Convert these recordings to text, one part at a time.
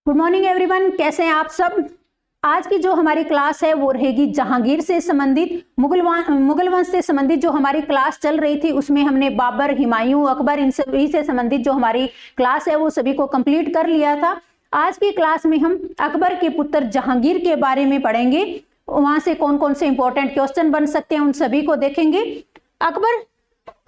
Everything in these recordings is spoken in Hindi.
गुड मॉर्निंग एवरीवन, कैसे हैं आप सब। आज की जो हमारी क्लास है वो रहेगी जहांगीर से संबंधित, मुगल वंश से संबंधित। जो हमारी क्लास चल रही थी उसमें हमने बाबर, हुमायूं, अकबर, इन सभी से संबंधित जो हमारी क्लास है वो सभी को कंप्लीट कर लिया था। आज की क्लास में हम अकबर के पुत्र जहांगीर के बारे में पढ़ेंगे। वहां से कौन कौन से इंपॉर्टेंट क्वेश्चन बन सकते हैं उन सभी को देखेंगे। अकबर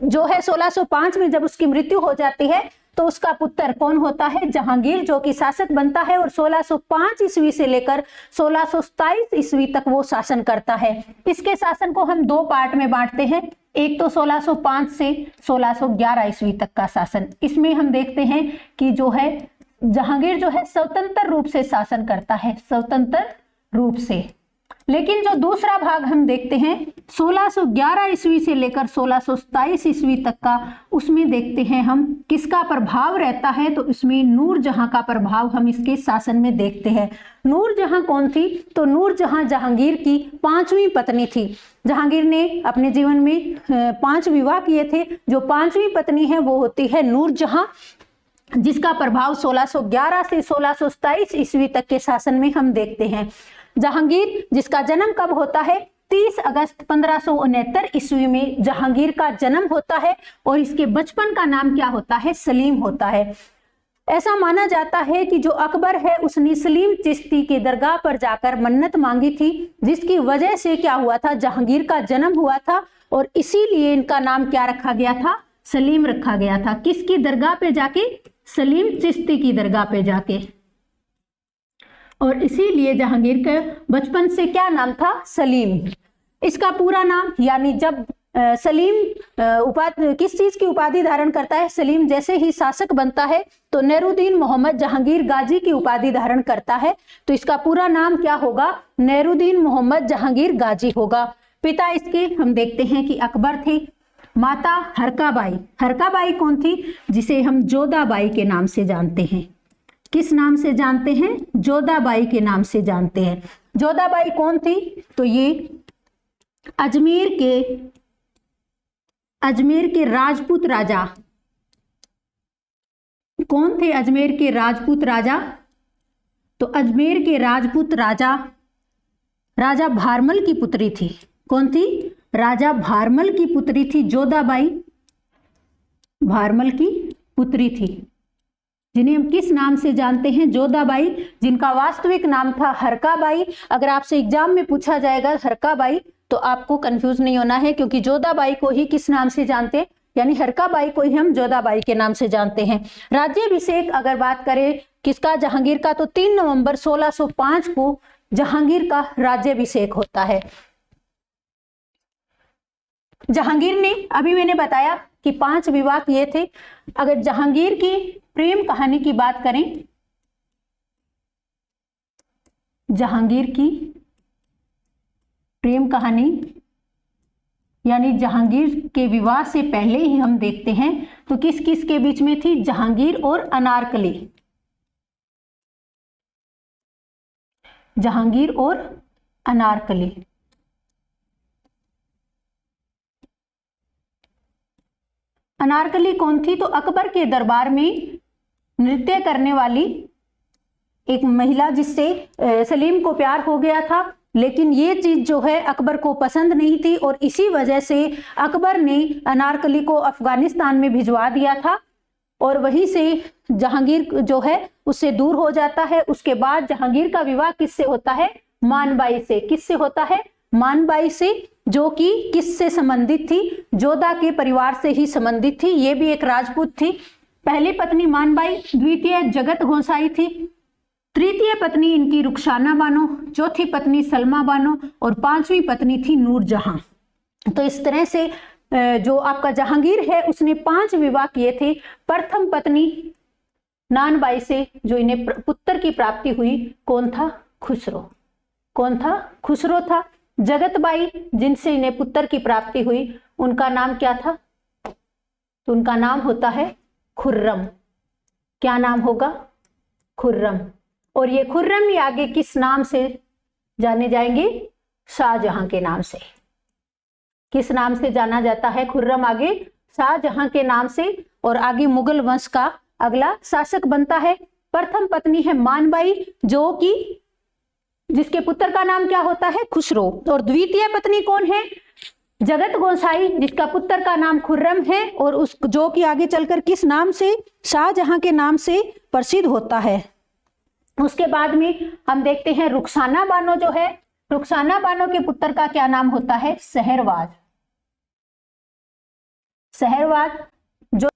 जो है 1605 में जब उसकी मृत्यु हो जाती है तो उसका पुत्र कौन होता है, जहांगीर, जो कि शासक बनता है और 1605 ईस्वी से लेकर 1627 ईस्वी तक वो शासन करता है। इसके शासन को हम दो पार्ट में बांटते हैं, एक तो 1605 से 1611 ईस्वी तक का शासन। इसमें हम देखते हैं कि जो है जहांगीर जो है स्वतंत्र रूप से शासन करता है, स्वतंत्र रूप से। लेकिन जो दूसरा भाग हम देखते हैं 1611 ईस्वी से लेकर 1627 ईस्वी तक का, उसमें देखते हैं हम किसका प्रभाव रहता है। तो इसमें नूरजहां का प्रभाव हम इसके शासन में देखते हैं। नूरजहां कौन थी? तो नूरजहां जहांगीर की पांचवी पत्नी थी। जहांगीर ने अपने जीवन में 5 विवाह किए थे। जो पांचवी पत्नी है वो होती है नूरजहां, जिसका प्रभाव 1611 से 1627 ईस्वी तक के शासन में हम देखते हैं। जहांगीर जिसका जन्म कब होता है? 30 अगस्त 1569 ईस्वी में जहांगीर का जन्म होता है और इसके बचपन का नाम क्या होता है? सलीम होता है। ऐसा माना जाता है कि जो अकबर है उसने सलीम चिश्ती की दरगाह पर जाकर मन्नत मांगी थी, जिसकी वजह से क्या हुआ था, जहांगीर का जन्म हुआ था और इसीलिए इनका नाम क्या रखा गया था? सलीम रखा गया था। किसकी दरगाह पे जाके? सलीम चिश्ती की दरगाह पे जाके। और इसीलिए जहांगीर के बचपन से क्या नाम था? सलीम। इसका पूरा नाम, यानी जब सलीम किस चीज की उपाधि धारण करता है? सलीम जैसे ही शासक बनता है तो नेहरूद्दीन मोहम्मद जहांगीर गाजी की उपाधि धारण करता है। तो इसका पूरा नाम क्या होगा? नेहरूद्दीन मोहम्मद जहांगीर गाजी होगा। पिता इसके हम देखते हैं कि अकबर थे। माता हरकाबाई। हरकाबाई कौन थी? जिसे हम जोधाबाई के नाम से जानते हैं। किस नाम से जानते हैं? जोधाबाई के नाम से जानते हैं। जोधाबाई कौन थी? तो ये अजमेर के राजपूत राजा। कौन थे अजमेर के राजपूत राजा? तो अजमेर के राजपूत राजा भारमल की पुत्री थी। कौन थी? राजा भारमल की पुत्री थी जोधाबाई। भारमल की पुत्री थी, जिन्हें हम किस नाम से जानते हैं? जोधाबाई, जिनका वास्तविक नाम था हरकाबाई। अगर आपसे एग्जाम में पूछा जाएगा हरकाबाई तो आपको कंफ्यूज नहीं होना है, क्योंकि जोधाबाई को ही किस नाम से जानते हैं, यानी हरकाबाई को ही हम जोधाबाई के नाम से जानते हैं। राज्याभिषेक अगर बात करें किसका? जहांगीर का। तो 3 नवंबर 1605 को जहांगीर का राज्याभिषेक होता है। जहांगीर ने, अभी मैंने बताया कि 5 विवाह किए थे। अगर जहांगीर की प्रेम कहानी की बात करें, जहांगीर की प्रेम कहानी, यानी जहांगीर के विवाह से पहले ही हम देखते हैं तो किस किस के बीच में थी? जहांगीर और अनारकली। जहांगीर और अनारकली। अनारकली कौन थी? तो अकबर के दरबार में नृत्य करने वाली एक महिला, जिससे सलीम को प्यार हो गया था, लेकिन ये चीज जो है अकबर को पसंद नहीं थी और इसी वजह से अकबर ने अनारकली को अफगानिस्तान में भिजवा दिया था और वहीं से जहांगीर जो है उससे दूर हो जाता है। उसके बाद जहांगीर का विवाह किससे होता है? मानबाई से। किससे होता है? मानबाई से, जो कि किससे संबंधित थी? जोधा के परिवार से ही संबंधित थी। ये भी एक राजपूत थी। पहली पत्नी मानबाई, द्वितीय जगत गोसाई थी, तृतीय पत्नी इनकी रुखसाना बानो, चौथी पत्नी सलमा बानो और 5वीं पत्नी थी नूरजहां। तो इस तरह से जो आपका जहांगीर है उसने 5 विवाह किए थे। प्रथम पत्नी नानबाई से जो इन्हें पुत्र की प्राप्ति हुई, कौन था? खुसरो। कौन था? खुसरो था। जगतबाई, जिनसे इन्हें पुत्र की प्राप्ति हुई, उनका नाम क्या था? तो उनका नाम होता है खुर्रम। क्या नाम होगा? खुर्रम। और ये खुर्रम ही आगे किस नाम से जाने जाएंगे? शाहजहां के नाम से। किस नाम से जाना जाता है खुर्रम? आगे शाहजहां के नाम से। और आगे मुगल वंश का अगला शासक बनता है। प्रथम पत्नी है मानबाई, जो कि जिसके पुत्र का नाम क्या होता है, खुसरो। और द्वितीय पत्नी कौन है, जगत गोसाई, जिसका पुत्र का नाम खुर्रम है और उस जो कि आगे चलकर किस नाम से, शाहजहां के नाम से प्रसिद्ध होता है। उसके बाद में हम देखते हैं रुखसाना बानो जो है, रुखसाना बानो के पुत्र का क्या नाम होता है, सहरवाज। सहरवाज जो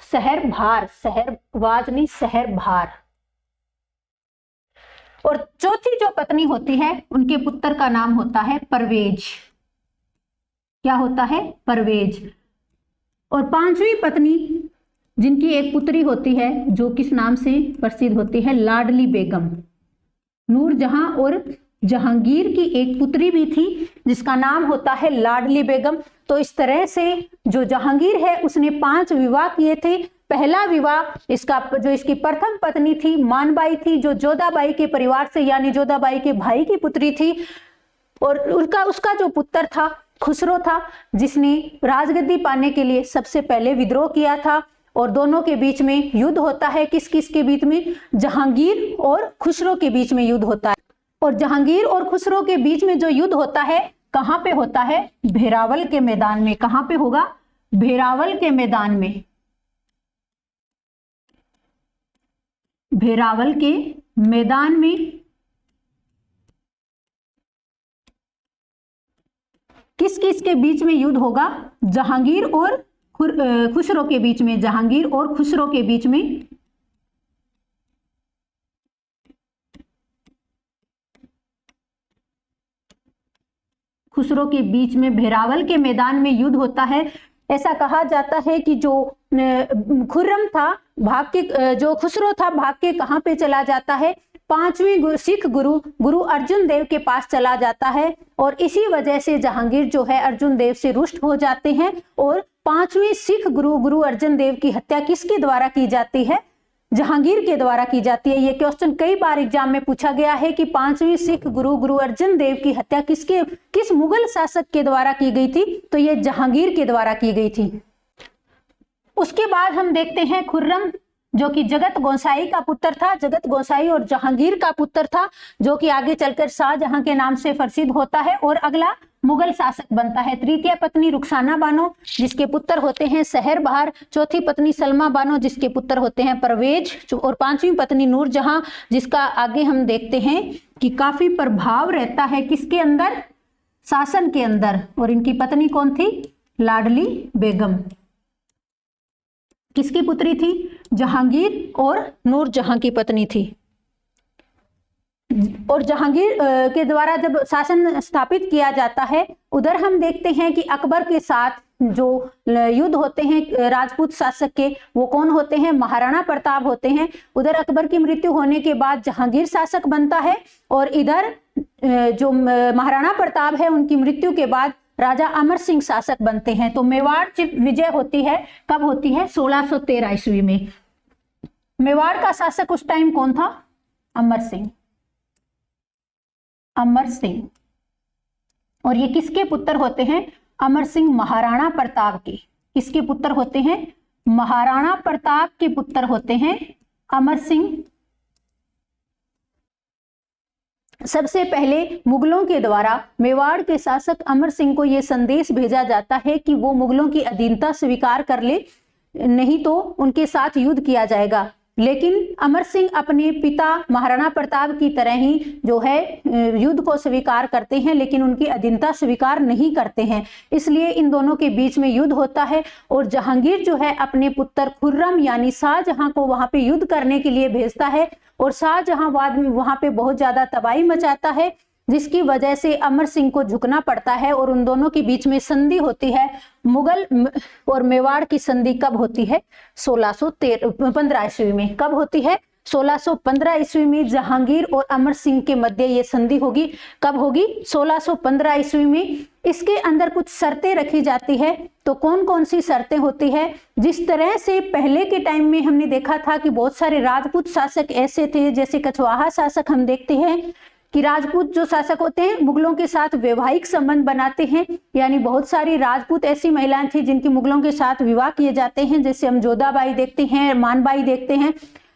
सहरभार, सहरवाज नहीं सहरभार। और चौथी जो पत्नी होती है उनके पुत्र का नाम होता है परवेज। क्या होता है, परवेज। और पांचवी पत्नी जिनकी एक पुत्री होती है जो किस नाम से प्रसिद्ध होती है, लाडली बेगम। नूरजहां और जहांगीर की एक पुत्री भी थी जिसका नाम होता है लाडली बेगम। तो इस तरह से जो जहांगीर है उसने 5 विवाह किए थे। पहला विवाह इसका जो इसकी प्रथम पत्नी थी मानबाई थी, जो जोधाबाई के परिवार से यानी जोधाबाई के भाई की पुत्री थी। और उसका जो पुत्र था खुसरो था, जिसने राजगद्दी पाने के लिए सबसे पहले विद्रोह किया था। और दोनों के बीच में युद्ध होता है, किस किस के बीच में, जहांगीर और खुसरो के बीच में युद्ध होता है। और जहांगीर और खुसरो के बीच में जो युद्ध होता है कहां पे होता है, भेरावल के मैदान में। कहां पे होगा, भेरावल के मैदान में। भेरावल के मैदान में किस किस के बीच में युद्ध होगा, जहांगीर और खुसरो के बीच में। जहांगीर और खुसरो के बीच में खुसरो के बीच में भेरावल के मैदान में युद्ध होता है। ऐसा कहा जाता है कि जो खुर्रम था भाग के, जो खुसरो था भाग के कहां पे चला जाता है, 5वें सिख गुरु अर्जुन देव के पास चला जाता है। और इसी वजह से जहांगीर जो है अर्जुन देव से रुष्ट हो जाते हैं। और 5वें सिख गुरु अर्जुन देव की हत्या किसके द्वारा की जाती है, जहांगीर के द्वारा की जाती है। ये क्वेश्चन कई बार एग्जाम में पूछा गया है कि 5वें सिख गुरु अर्जुन देव की हत्या किस मुगल शासक के द्वारा की गई थी, तो ये जहांगीर के द्वारा की गई थी। उसके बाद हम देखते हैं खुर्रम, जो कि जगत गोसाई का पुत्र था। जगत गोसाई और जहांगीर का पुत्र था, जो कि आगे चलकर शाहजहां के नाम से प्रसिद्ध होता है और अगला मुगल शासक बनता है। तृतीय पत्नी रुखसाना बानो, जिसके पुत्र होते हैं सहरबहार। चौथी पत्नी सलमा बानो, जिसके पुत्र होते हैं परवेज। और 5वीं पत्नी नूरजहां, जिसका आगे हम देखते हैं कि काफी प्रभाव रहता है किसके अंदर, शासन के अंदर। और इनकी पत्नी कौन थी, लाडली बेगम। किसकी पुत्री थी, जहांगीर और नूरजहां की पत्नी थी। और जहांगीर के द्वारा जब शासन स्थापित किया जाता है, उधर हम देखते हैं कि अकबर के साथ जो युद्ध होते हैं राजपूत शासक के, वो कौन होते हैं, महाराणा प्रताप होते हैं। उधर अकबर की मृत्यु होने के बाद जहांगीर शासक बनता है और इधर जो महाराणा प्रताप है उनकी मृत्यु के बाद राजा अमर सिंह शासक बनते हैं। तो मेवाड़ विजय होती है, कब होती है, 1613 ईस्वी में। मेवाड़ का शासक उस टाइम कौन था, अमर सिंह। अमर सिंह। और ये किसके पुत्र होते हैं, अमर सिंह महाराणा प्रताप के। किसके पुत्र होते हैं, महाराणा प्रताप के पुत्र होते हैं अमर सिंह। सबसे पहले मुगलों के द्वारा मेवाड़ के शासक अमर सिंह को यह संदेश भेजा जाता है कि वो मुगलों की अधीनता स्वीकार कर ले, नहीं तो उनके साथ युद्ध किया जाएगा। लेकिन अमर सिंह अपने पिता महाराणा प्रताप की तरह ही जो है युद्ध को स्वीकार करते हैं, लेकिन उनकी अधीनता स्वीकार नहीं करते हैं। इसलिए इन दोनों के बीच में युद्ध होता है और जहांगीर जो है अपने पुत्र खुर्रम यानी शाहजहां को वहां पे युद्ध करने के लिए भेजता है और शाहजहां बाद में वहां पे बहुत ज्यादा तबाही मचाता है, जिसकी वजह से अमर सिंह को झुकना पड़ता है और उन दोनों के बीच में संधि होती है। मुगल और मेवाड़ की संधि कब होती है, 1615 ईस्वी में। कब होती है, 1615 ईस्वी में जहांगीर और अमर सिंह के मध्य ये संधि होगी। कब होगी, 1615 ईस्वी में। इसके अंदर कुछ शर्तें रखी जाती है। तो कौन कौन सी शर्तें होती है, जिस तरह से पहले के टाइम में हमने देखा था कि बहुत सारे राजपूत शासक ऐसे थे, जैसे कछवाहा शासक हम देखते हैं कि राजपूत जो शासक होते हैं मुगलों के साथ वैवाहिक संबंध बनाते हैं, यानी बहुत सारी राजपूत ऐसी महिलाएं थी जिनकी मुगलों के साथ विवाह किए जाते हैं, जैसे हम जोधाबाई देखते हैं, मानबाई देखते हैं।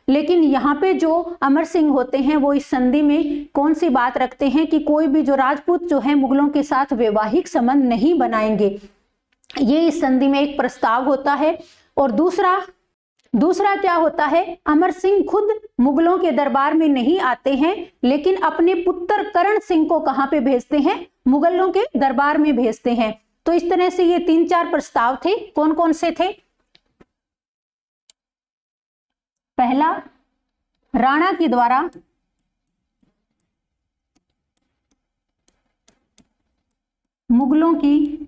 लेकिन यहाँ पे जो अमर सिंह होते हैं वो इस संधि में कौन सी बात रखते हैं कि कोई भी जो राजपूत जो है मुगलों के साथ वैवाहिक संबंध नहीं बनाएंगे, ये इस संधि में एक प्रस्ताव होता है। और दूसरा क्या होता है, अमर सिंह खुद मुगलों के दरबार में नहीं आते हैं, लेकिन अपने पुत्र करण सिंह को कहां पे भेजते हैं, मुगलों के दरबार में भेजते हैं। तो इस तरह से ये 3-4 प्रस्ताव थे। कौन कौन से थे? पहला, राणा के द्वारा मुगलों की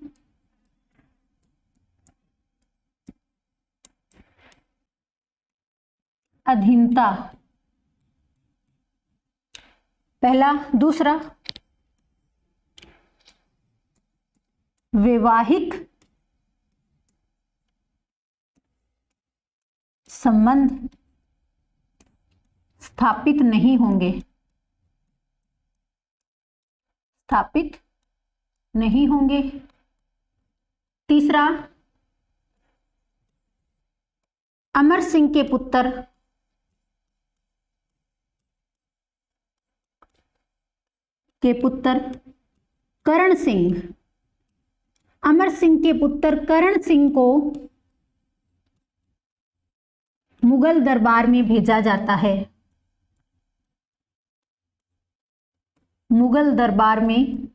अधीनता, पहला। दूसरा, वैवाहिक संबंध स्थापित नहीं होंगे, स्थापित नहीं होंगे। तीसरा, अमर सिंह के पुत्र करण सिंह, अमर सिंह के पुत्र करण सिंह को मुगल दरबार में भेजा जाता है, मुगल दरबार में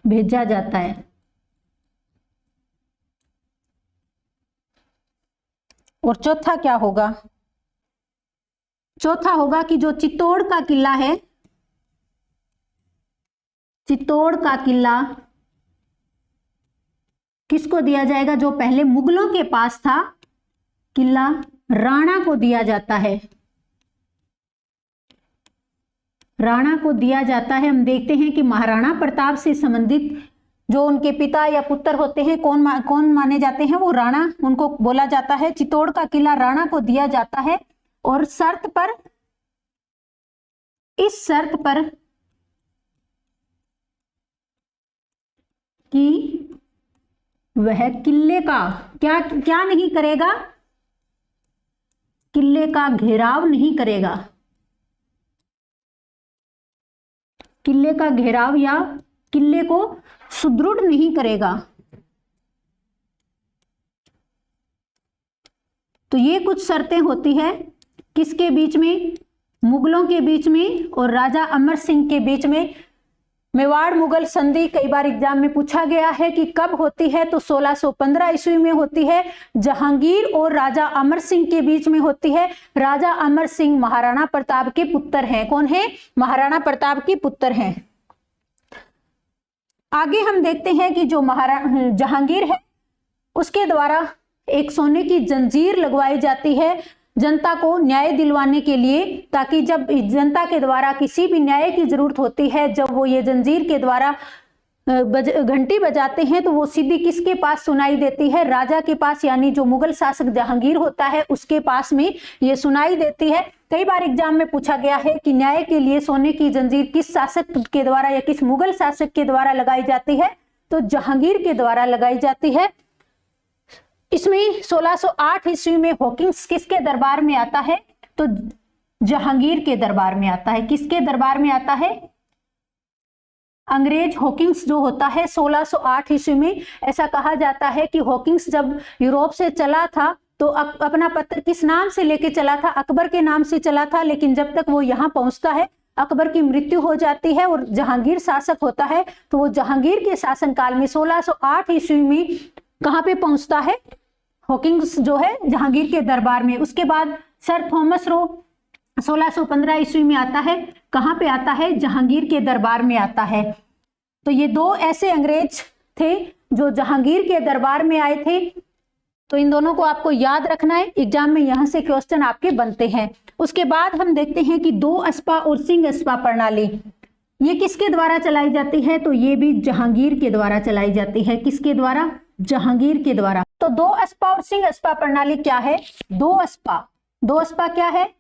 भेजा जाता है। और चौथा क्या होगा? चौथा होगा कि जो चित्तौड़ का किला है, चित्तौड़ का किला किसको दिया जाएगा? जो पहले मुगलों के पास था किला, राणा को दिया जाता है, राणा को दिया जाता है। हम देखते हैं कि महाराणा प्रताप से संबंधित जो उनके पिता या पुत्र होते हैं, कौन माने जाते हैं? वो राणा, उनको बोला जाता है। चित्तौड़ का किला राणा को दिया जाता है और शर्त पर, इस शर्त पर कि वह किले का क्या नहीं करेगा? किले का घेराव नहीं करेगा, किले का घेराव या किले को सुदृढ़ नहीं करेगा। तो ये कुछ शर्तें होती है किसके बीच में? मुगलों के बीच में और राजा अमर सिंह के बीच में। मेवाड़ मुगल संधि कई बार एग्जाम में पूछा गया है कि कब होती है, तो 1615 ईस्वी में होती है। जहांगीर और राजा अमर सिंह के बीच में होती है। राजा अमर सिंह महाराणा प्रताप के पुत्र हैं। कौन है? महाराणा प्रताप के पुत्र हैं। आगे हम देखते हैं कि जो जहांगीर है उसके द्वारा एक सोने की जंजीर लगवाई जाती है जनता को न्याय दिलवाने के लिए, ताकि जब जनता के द्वारा किसी भी न्याय की जरूरत होती है, जब वो ये जंजीर के द्वारा घंटी बजाते हैं तो वो सीधी किसके पास सुनाई देती है? राजा के पास, यानी जो मुगल शासक जहांगीर होता है उसके पास में ये सुनाई देती है। कई बार एग्जाम में पूछा गया है कि न्याय के लिए सोने की जंजीर किस शासक के द्वारा या किस मुगल शासक के द्वारा लगाई जाती है? तो जहांगीर के द्वारा लगाई जाती है। इसमें 1608 ईस्वी में हॉकिंस किसके दरबार में आता है? तो जहांगीर के दरबार में आता है। किसके दरबार में आता है? अंग्रेज हॉकिंस जो होता है 1608 ईस्वी में। ऐसा कहा जाता है कि हॉकिंस जब यूरोप से चला था तो अपना पत्र किस नाम से लेके चला था? अकबर के नाम से चला था, लेकिन जब तक वो यहाँ पहुंचता है अकबर की मृत्यु हो जाती है और जहांगीर शासक होता है। तो वो जहांगीर के शासनकाल में 1608 ईस्वी में कहाँ पे पहुंचता है? हॉकिंस जो है जहांगीर के दरबार में। उसके बाद सर थॉमस रो 1615 ईस्वी में आता है। कहाँ पे आता है? जहांगीर के दरबार में आता है। तो ये दो ऐसे अंग्रेज थे जो जहांगीर के दरबार में आए थे। तो इन दोनों को आपको याद रखना है, एग्जाम में यहां से क्वेश्चन आपके बनते हैं। उसके बाद हम देखते हैं कि दो अस्पा और सिंह अस्पा प्रणाली ये किसके द्वारा चलाई जाती है? तो ये भी जहांगीर के द्वारा चलाई जाती है। किसके द्वारा? जहांगीर के द्वारा। तो दो अस्पा और सिंह अस्पा प्रणाली क्या है? दो अस्पा क्या है?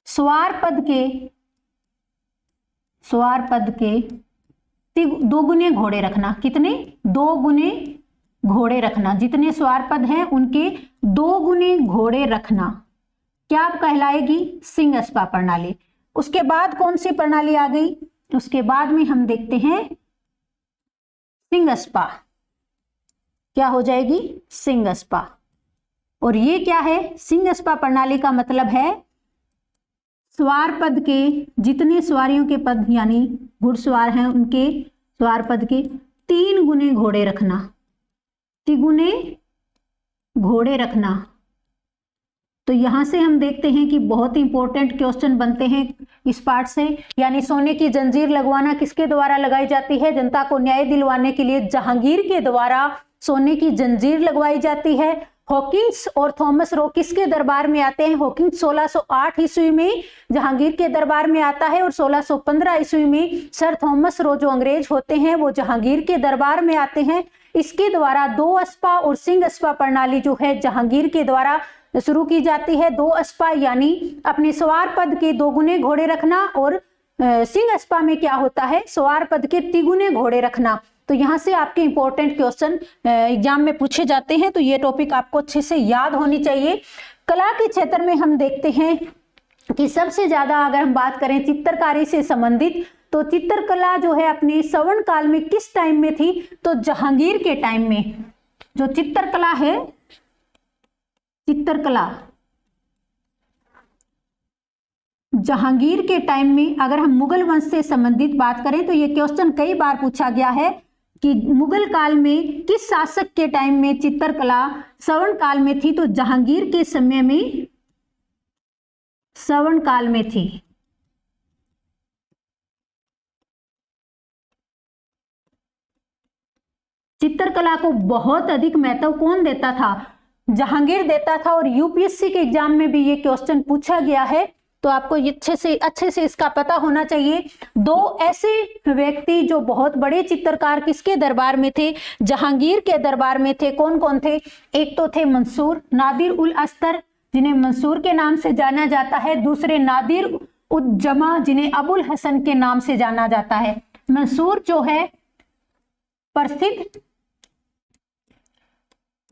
स्वार पद के दो गुने घोड़े रखना। कितने? 2 गुने घोड़े रखना। जितने स्वार पद हैं उनके 2 गुने घोड़े रखना क्या कहलाएगी? सिंह अस्पा प्रणाली। उसके बाद कौन सी प्रणाली आ गई? उसके बाद में हम देखते हैं सिंह अस्पा। क्या हो जाएगी? सिंह अस्पा। और ये क्या है? सिंह अस्पा प्रणाली का मतलब है स्वार पद के जितने सवारियों के पद यानी घुड़सवार हैं उनके सवार पद के 3 गुने घोड़े रखना। 3 गुने घोड़े रखना। तो यहां से हम देखते हैं कि बहुत इंपॉर्टेंट क्वेश्चन बनते हैं इस पार्ट से। यानी सोने की जंजीर लगवाना किसके द्वारा लगाई जाती है? जनता को न्याय दिलवाने के लिए जहांगीर के द्वारा सोने की जंजीर लगवाई जाती है। हॉकिंस और थॉमस रो किसके दरबार में आते हैं? हॉकिंस 1608 ईस्वी में जहांगीर के दरबार में आता है और 1615 ईस्वी में सर थॉमस रो जो अंग्रेज होते हैं वो जहांगीर के दरबार में आते हैं। इसके द्वारा 2 अस्पा और सिंह अस्पा प्रणाली जो है जहांगीर के द्वारा शुरू की जाती है। 2 अस्पा यानी अपने सवार पद के 2 गुने घोड़े रखना और सिंह अस्पा में क्या होता है? सवार पद के 3 गुने घोड़े रखना। तो यहां से आपके इंपॉर्टेंट क्वेश्चन एग्जाम में पूछे जाते हैं, तो ये टॉपिक आपको अच्छे से याद होनी चाहिए। कला के क्षेत्र में हम देखते हैं कि सबसे ज्यादा अगर हम बात करें चित्रकारी से संबंधित तो चित्रकला जो है अपने स्वर्ण काल में किस टाइम में थी? तो जहांगीर के टाइम में। जो चित्रकला है, चित्रकला जहांगीर के टाइम में। अगर हम मुगल वंश से संबंधित बात करें तो ये क्वेश्चन कई बार पूछा गया है कि मुगल काल में किस शासक के टाइम में चित्रकला स्वर्ण काल में थी? तो जहांगीर के समय में स्वर्ण काल में थी। चित्रकला को बहुत अधिक महत्व कौन देता था? जहांगीर देता था। और यूपीएससी के एग्जाम में भी ये क्वेश्चन पूछा गया है, तो आपको अच्छे से इसका पता होना चाहिए। 2 ऐसे व्यक्ति जो बहुत बड़े चित्रकार किसके दरबार में थे? जहांगीर के दरबार में थे। कौन कौन थे? एक तो थे मंसूर, नादिर उल अस्तर जिन्हें मंसूर के नाम से जाना जाता है। दूसरे नादिर उद जमा जिन्हें अबुल हसन के नाम से जाना जाता है। मंसूर जो है प्रसिद्ध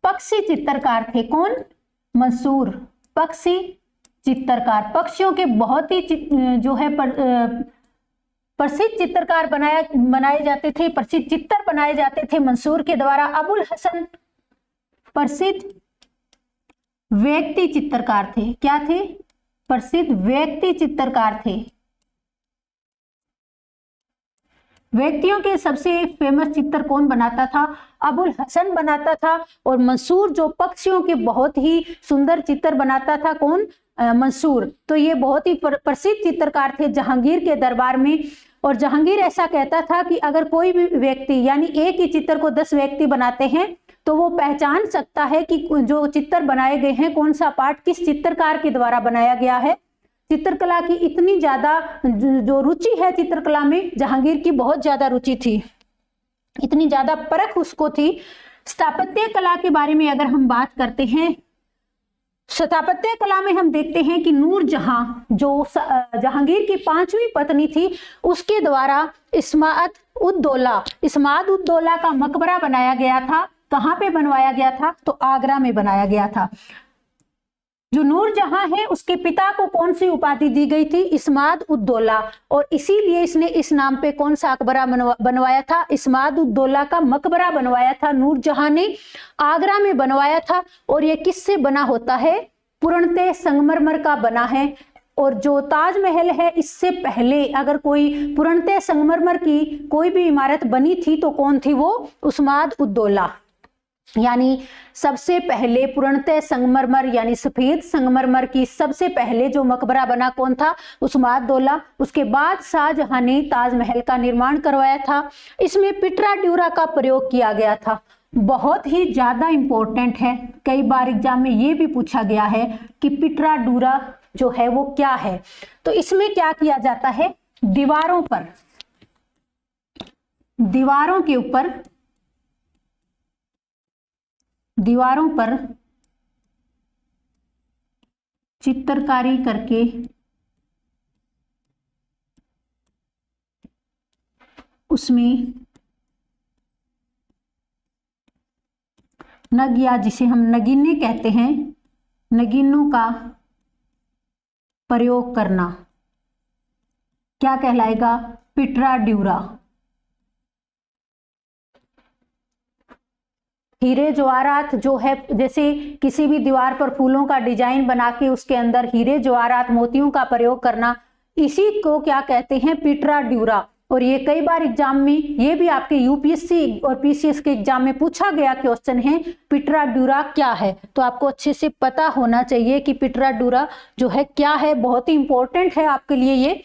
पक्षी चित्रकार थे। कौन? मंसूर पक्षी चित्रकार। पक्षियों के बहुत ही जो है प्रसिद्ध चित्रकार बनाए जाते थे, प्रसिद्ध चित्र बनाए जाते थे मंसूर के द्वारा। अबुल हसन प्रसिद्ध व्यक्ति चित्रकार थे। क्या थे? प्रसिद्ध व्यक्ति चित्रकार थे। व्यक्तियों के सबसे फेमस चित्र कौन बनाता था? अबुल हसन बनाता था। और मंसूर जो पक्षियों के बहुत ही सुंदर चित्र बनाता था, कौन? मंसूर। तो ये बहुत ही प्रसिद्ध चित्रकार थे जहांगीर के दरबार में। और जहांगीर ऐसा कहता था कि अगर कोई भी व्यक्ति यानी एक ही चित्र को 10 व्यक्ति बनाते हैं तो वो पहचान सकता है कि जो चित्र बनाए गए हैं कौन सा पार्ट किस चित्रकार के द्वारा बनाया गया है। चित्रकला की इतनी ज्यादा जो रुचि है चित्रकला में, जहांगीर की बहुत ज्यादा रुचि थी, इतनी ज्यादा परख उसको थी। स्थापत्य कला के बारे में अगर हम बात करते हैं, स्थापत्य कला में हम देखते हैं कि नूरजहां जो जहांगीर की 5वीं पत्नी थी उसके द्वारा इस्माद उद दौला का मकबरा बनाया गया था। कहां पे बनवाया गया था? तो आगरा में बनाया गया था। जो नूरजहां है उसके पिता को कौन सी उपाधि दी गई थी? इस्माद उद दौला। और इसीलिए इसने इस नाम पे कौन सा मकबरा बनवाया था? इस्माद उद दौला का मकबरा बनवाया था नूरजहां ने, आगरा में बनवाया था। और ये किससे बना होता है? पूर्णतः संगमरमर का बना है। और जो ताजमहल है इससे पहले अगर कोई पूर्णतः संगमरमर की कोई भी इमारत बनी थी तो कौन थी वो? इस्माद उद दौला। यानी सबसे पहले पूर्णतः संगमरमर यानी सफेद संगमरमर की सबसे पहले जो मकबरा बना कौन था? इस्माद दौला। उसके बाद शाहजहां ने ताजमहल का निर्माण करवाया था। इसमें पिटरा ड्यूरा का प्रयोग किया गया था। बहुत ही ज्यादा इंपॉर्टेंट है, कई बार एग्जाम में ये भी पूछा गया है कि पिटरा ड्यूरा जो है वो क्या है। तो इसमें क्या किया जाता है? दीवारों पर चित्रकारी करके उसमें नग या जिसे हम नगीने कहते हैं, नगीनों का प्रयोग करना क्या कहलाएगा? पिटरा ड्यूरा। हीरे जवाहरात जो है, जैसे किसी भी दीवार पर फूलों का डिजाइन बना के उसके अंदर हीरे जवाहरात मोतियों का प्रयोग करना, इसी को क्या कहते हैं? पिटरा ड्यूरा। और ये कई बार एग्जाम में, ये भी आपके यूपीएससी और पीसीएस के एग्जाम में पूछा गया क्वेश्चन है, पिटरा ड्यूरा क्या है? तो आपको अच्छे से पता होना चाहिए कि पिटरा ड्यूरा जो है क्या है, बहुत ही इंपॉर्टेंट है आपके लिए ये।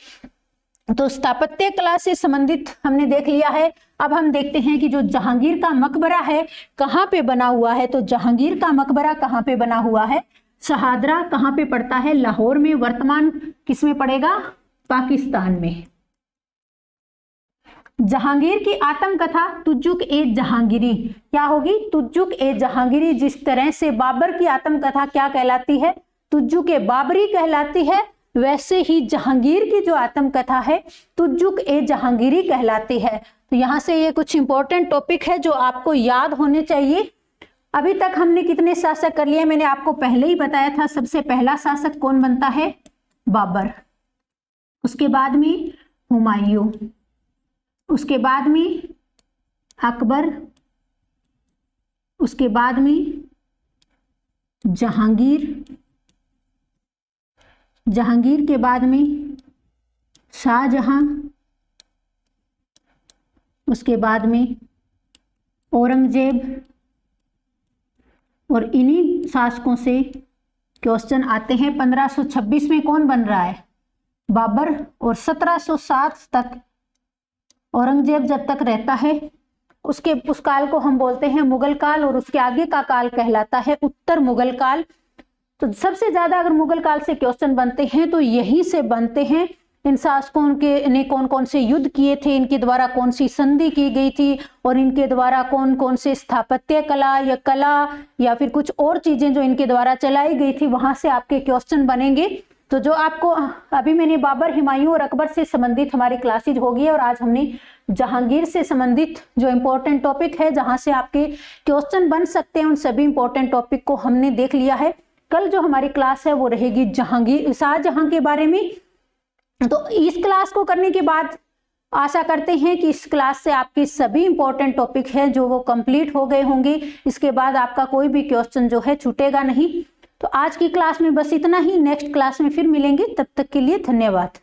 तो स्थापत्य कला से संबंधित हमने देख लिया है। अब हम देखते हैं कि जो जहांगीर का मकबरा है कहाँ पे बना हुआ है। तो जहांगीर का मकबरा कहाँ पे बना हुआ है? शहादरा कहाँ पे पड़ता है? लाहौर में। वर्तमान किसमें पड़ेगा? पाकिस्तान में। जहांगीर की आत्मकथा तुजुक ए जहांगीरी क्या होगी? तुजुक ए जहांगीरी। जिस तरह से बाबर की आत्मकथा क्या कहलाती है? तुजुक ए बाबरी कहलाती है, वैसे ही जहांगीर की जो आत्मकथा है तुजुक ए जहांगीरी कहलाती है। तो यहाँ से ये कुछ इंपॉर्टेंट टॉपिक है जो आपको याद होने चाहिए। अभी तक हमने कितने शासक कर लिए? मैंने आपको पहले ही बताया था। सबसे पहला शासक कौन बनता है? बाबर। उसके बाद में हुमायूं, उसके बाद में अकबर, उसके बाद में जहांगीर, जहांगीर के बाद में शाहजहां, उसके बाद में औरंगजेब। और इन्हीं शासकों से क्वेश्चन आते हैं। 1526 में कौन बन रहा है? बाबर। और 1707 तक औरंगजेब जब तक रहता है उस काल को हम बोलते हैं मुगल काल, और उसके आगे का काल कहलाता है उत्तर मुगल काल। तो सबसे ज्यादा अगर मुगल काल से क्वेश्चन बनते हैं तो यहीं से बनते हैं। इन शासकों के ने कौन कौन से युद्ध किए थे, इनके द्वारा कौन सी संधि की गई थी, और इनके द्वारा कौन कौन से स्थापत्य कला या फिर कुछ और चीजें जो इनके द्वारा चलाई गई थी, वहां से आपके क्वेश्चन बनेंगे। तो जो आपको अभी मैंने बाबर, हुमायूं और अकबर से संबंधित हमारी क्लासेज होगी, और आज हमने जहांगीर से संबंधित जो इंपॉर्टेंट टॉपिक है जहां से आपके क्वेश्चन बन सकते हैं, उन सभी इंपॉर्टेंट टॉपिक को हमने देख लिया है। कल जो हमारी क्लास है वो रहेगी जहांगीर, शाहजहां के बारे में। तो इस क्लास को करने के बाद आशा करते हैं कि इस क्लास से आपके सभी इंपॉर्टेंट टॉपिक है जो वो कंप्लीट हो गए होंगे। इसके बाद आपका कोई भी क्वेश्चन जो है छूटेगा नहीं। तो आज की क्लास में बस इतना ही। नेक्स्ट क्लास में फिर मिलेंगे, तब तक के लिए धन्यवाद।